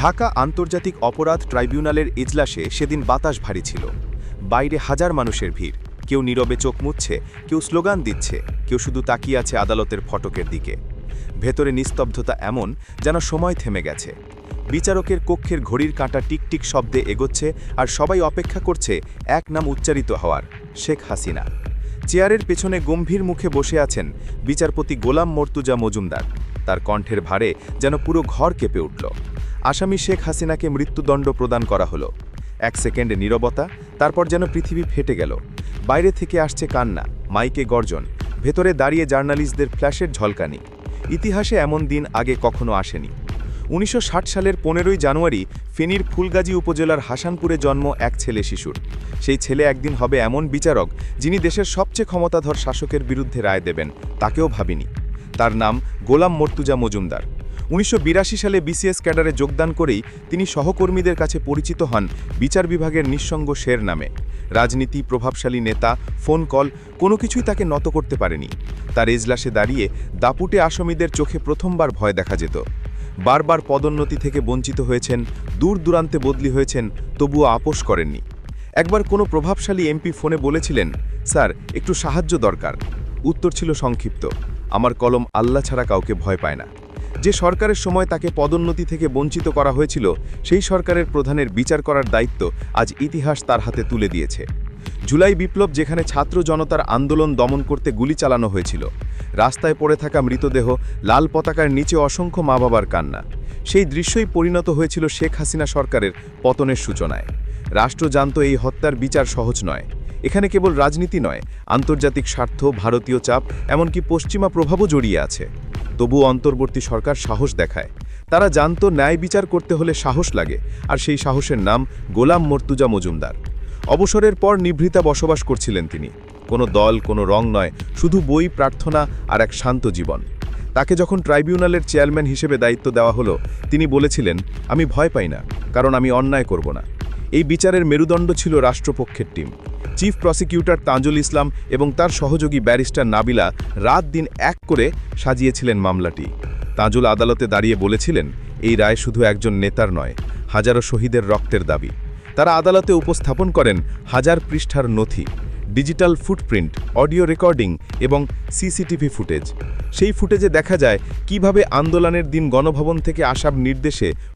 ঢাকা আন্তর্জাতিক অপরাধ ট্রাইব্যুনালের এজলাসে সেদিন বাতাস ভারী ছিল। বাইরে হাজার মানুষের ভিড়, কেউ নীরবে চোখ মুছছে, কেউ স্লোগান দিচ্ছে, কেউ শুধু তাকিয়ে আছে আদালতের ফটকের দিকে। ভেতরে নিস্তব্ধতা এমন যেন সময় থেমে গেছে। বিচারকের কক্ষের ঘড়ির কাঁটা টিকটিক শব্দে এগোচ্ছে, আর সবাই অপেক্ষা করছে এক নাম উচ্চারিত হওয়ার, শেখ হাসিনা। চেয়ারের পেছনে গম্ভীর মুখে বসে আছেন বিচারপতি গোলাম মর্তুজা মজুমদার। তার কণ্ঠের ভারে যেন পুরো ঘর কেঁপে উঠল। আসামি শেখ হাসিনাকে মৃত্যুদণ্ড প্রদান করা হলো। এক সেকেন্ডে নীরবতা, তারপর যেন পৃথিবী ফেটে গেল। বাইরে থেকে আসছে কান্না, মাইকে গর্জন, ভেতরে দাঁড়িয়ে জার্নালিস্টদের ফ্ল্যাশের ঝলকানি। ইতিহাসে এমন দিন আগে কখনো আসেনি। ১৯৬০ সালের ১৫ই জানুয়ারি ফেনীর ফুলগাজী উপজেলার হাসানপুরে জন্ম এক ছেলে শিশুর। সেই ছেলে একদিন হবে এমন বিচারক যিনি দেশের সবচেয়ে ক্ষমতাধর শাসকের বিরুদ্ধে রায় দেবেন, তাকেও ভাবিনি। তার নাম গোলাম মর্তুজা মজুমদার। ১৯৮২ সালে বিসিএস ক্যাডারে যোগদান করেই তিনি সহকর্মীদের কাছে পরিচিত হন বিচার বিভাগের নিঃসঙ্গ শের নামে। রাজনীতি, প্রভাবশালী নেতা, ফোন কল, কোনো কিছুই তাকে নত করতে পারেনি। তার এজলাসে দাঁড়িয়ে দাপুটে আসামিদের চোখে প্রথমবার ভয় দেখা যেত। বারবার পদোন্নতি থেকে বঞ্চিত হয়েছেন, দূর দূরান্তে বদলি হয়েছেন, তবুও আপোষ করেননি। একবার কোনো প্রভাবশালী এমপি ফোনে বলেছিলেন, স্যার একটু সাহায্য দরকার। উত্তর ছিল সংক্ষিপ্ত, আমার কলম আল্লাহ ছাড়া কাউকে ভয় পায় না। যে সরকারের সময় তাকে পদোন্নতি থেকে বঞ্চিত করা হয়েছিল, সেই সরকারের প্রধানের বিচার করার দায়িত্ব আজ ইতিহাস তার হাতে তুলে দিয়েছে। জুলাই বিপ্লব, যেখানে ছাত্র জনতার আন্দোলন দমন করতে গুলি চালানো হয়েছিল, রাস্তায় পড়ে থাকা মৃতদেহ, লাল পতাকার নিচে অসংখ্য মা বাবার কান্না, সেই দৃশ্যই পরিণত হয়েছিল শেখ হাসিনা সরকারের পতনের সূচনায়। রাষ্ট্র জানত এই হত্যার বিচার সহজ নয়। এখানে কেবল রাজনীতি নয়, আন্তর্জাতিক স্বার্থ, ভারতীয় চাপ, এমনকি পশ্চিমা প্রভাবও জড়িয়ে আছে। তবুও অন্তর্বর্তী সরকার সাহস দেখায়। তারা জানত ন্যায় বিচার করতে হলে সাহস লাগে, আর সেই সাহসের নাম গোলাম মর্তুজা মজুমদার। অবসরের পর নিভৃতা বসবাস করছিলেন তিনি। কোনো দল, কোনো রং নয়, শুধু বই, প্রার্থনা আর এক শান্ত জীবন। তাকে যখন ট্রাইব্যুনালের চেয়ারম্যান হিসেবে দায়িত্ব দেওয়া হলো, তিনি বলেছিলেন, আমি ভয় পাই না, কারণ আমি অন্যায় করব না। এই বিচারের মেরুদণ্ড ছিল রাষ্ট্রপক্ষের team. Chief prosecutor Tajul Islam এবং তার সহযোগী ব্যারিস্টার নাবিলা রাত দিন এক করে সাজিয়েছিলেন মামলাটি। তাজুল আদালতে দাঁড়িয়ে বলেছিলেন, এই রায় শুধু একজন নেতার নয়, হাজারো শহীদের রক্তের দাবি। তারা আদালতে উপস্থাপন করেন হাজার পৃষ্ঠার নথি, ডিজিটাল ফুটপ্রিন্ট, অডিও রেকর্ডিং এবং সিসিটিভি ফুটেজ। সেই ফুটেজে দেখা যায় কিভাবে আন্দোলনের দিন গণভবন থেকে আসা নির্দেশে